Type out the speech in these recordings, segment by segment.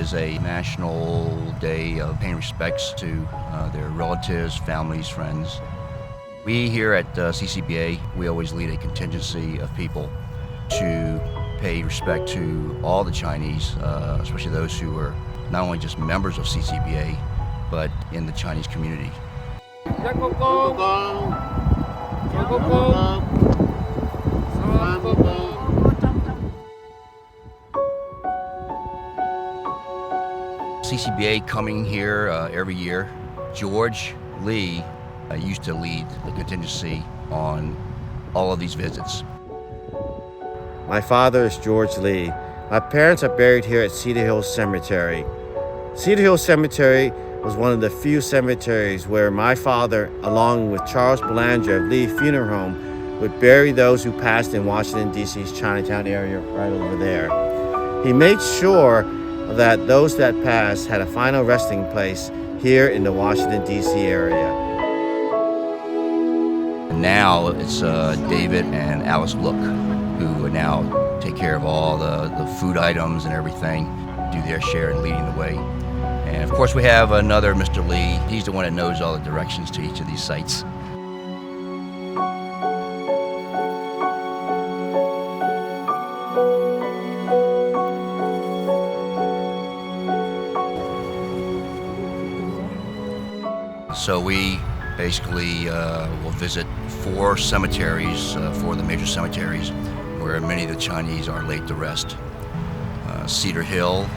is a national day of paying respects to their relatives, families, friends. We here at CCBA, we always lead a contingency of people to pay respect to all the Chinese, especially those who are not only just members of CCBA, but in the Chinese community. CCBA coming here every year. George Lee used to lead the contingency on all of these visits. My father is George Lee. My parents are buried here at Cedar Hill Cemetery. Cedar Hill Cemetery was one of the few cemeteries where my father, along with Charles Belanger of Lee Funeral Home, would bury those who passed in Washington, D.C.'s Chinatown area right over there. He made sure that those that passed had a final resting place here in the Washington, D.C. area. And now it's David and Alice Look, who now take care of all the food items and everything, do their share in leading the way. And of course we have another Mr. Lee. He's the one that knows all the directions to each of these sites. So we basically will visit four cemeteries, four of the major cemeteries, where many of the Chinese are laid to rest. Cedar Hill,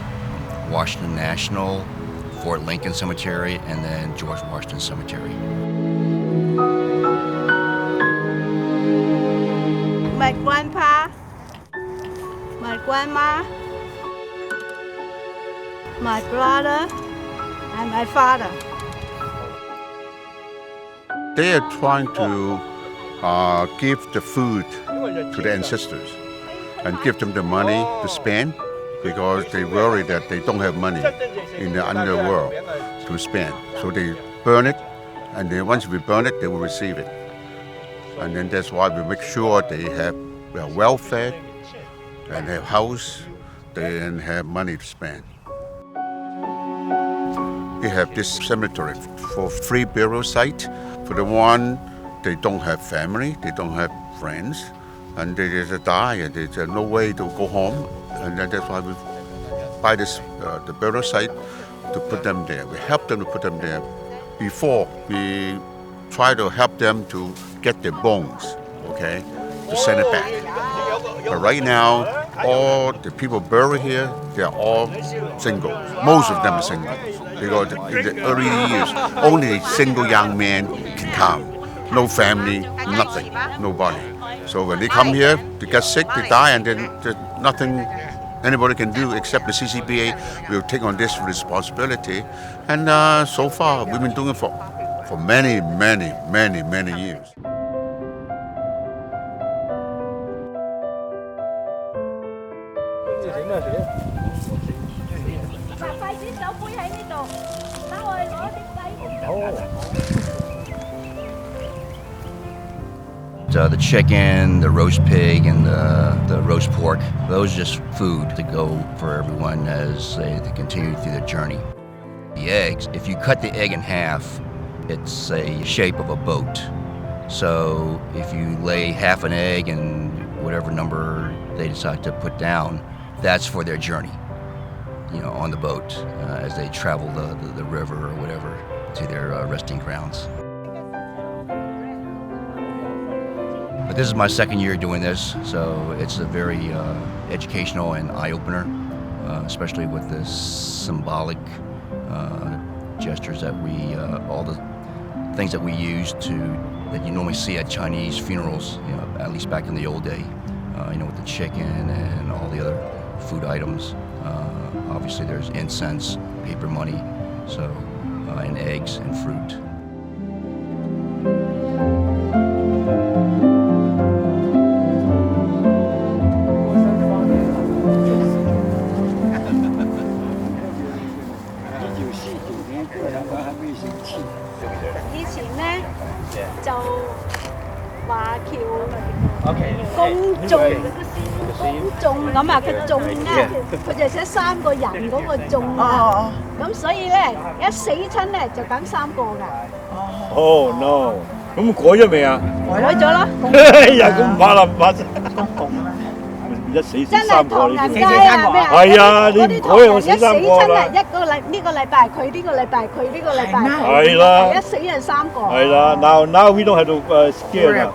Washington National, Fort Lincoln Cemetery, and then George Washington Cemetery. My grandpa, my grandma, my brother, and my father. They are trying to give the food to the ancestors and give them the money to spend, because they worry that they don't have money in the underworld to spend. So they burn it, and then once we burn it, they will receive it. And then that's why we make sure they have well fed and have house, and have money to spend. We have this cemetery for free burial site. For the one, they don't have family, they don't have friends, and they just die, and there's no way to go home. And then that's why we buy this the burial site to put them there. We help them to put them there. Before, we try to help them to get their bones, okay, to send it back. But right now, all the people buried here, they're all single. Most of them are single. Because in the early years, only a single young man can come. No family, nothing, nobody. So when they come here, they get sick, they die, and then there's nothing anybody can do except the CCBA will take on this responsibility. And so far, we've been doing it for many, many, many, many years. The chicken, the roast pig, and the roast pork, those are just food to go for everyone as they continue through their journey. The eggs, if you cut the egg in half, it's a shape of a boat. So if you lay half an egg and whatever number they decide to put down, that's for their journey, on the boat as they travel the river or whatever to their resting grounds. But this is my second year doing this, so it's a very educational and eye-opener, especially with the symbolic gestures that all the things that we use that you normally see at Chinese funerals, at least back in the old day, with the chicken and all the other food items. Obviously there's incense, paper money, and eggs and fruit. 華僑公眾咁啊，佢眾咧，佢就寫3個人嗰個眾啊，咁所以咧一死親咧就揀3個㗎。Oh no！咁改咗未啊？改咗啦。哎呀，咁唔怕啦，唔怕。一死真係3個，唐人街啊咩啊？係啊，你唔改我死一死3個親啊，啦。呢個禮拜佢，呢個禮拜佢，呢個禮拜佢，係啦，一死人3個。係啦，now we don't have to scare 啦，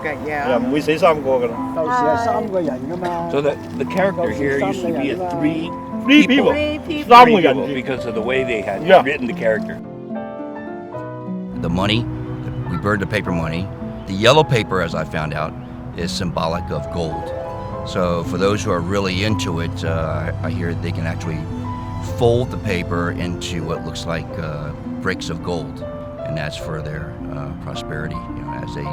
又唔會死3個㗎啦。舊時係3個人㗎嘛。 So the character here used to be a three people. three 3個人 people because of the way they had Yeah. written the character. The money, we burned the paper money. The yellow paper, as I found out, is symbolic of gold. So for those who are really into it, I hear they can actually fold the paper into what looks like bricks of gold, and that's for their prosperity, as they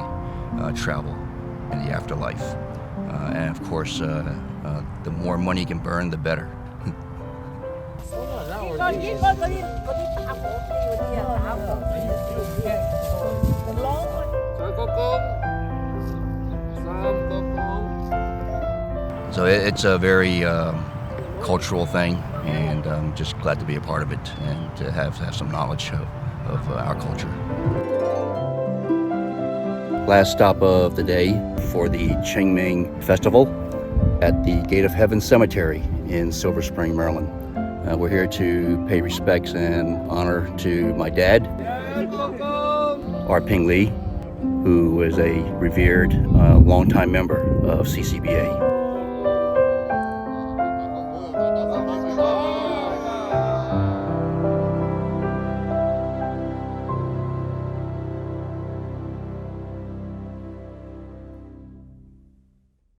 travel in the afterlife. And of course, the more money you can burn, the better. So it's a very cultural thing, and I'm just glad to be a part of it and to have some knowledge of our culture. Last stop of the day for the Qingming Festival at the Gate of Heaven Cemetery in Silver Spring, Maryland. We're here to pay respects and honor to my dad, Ping Lee, who was a revered longtime member of CCBA.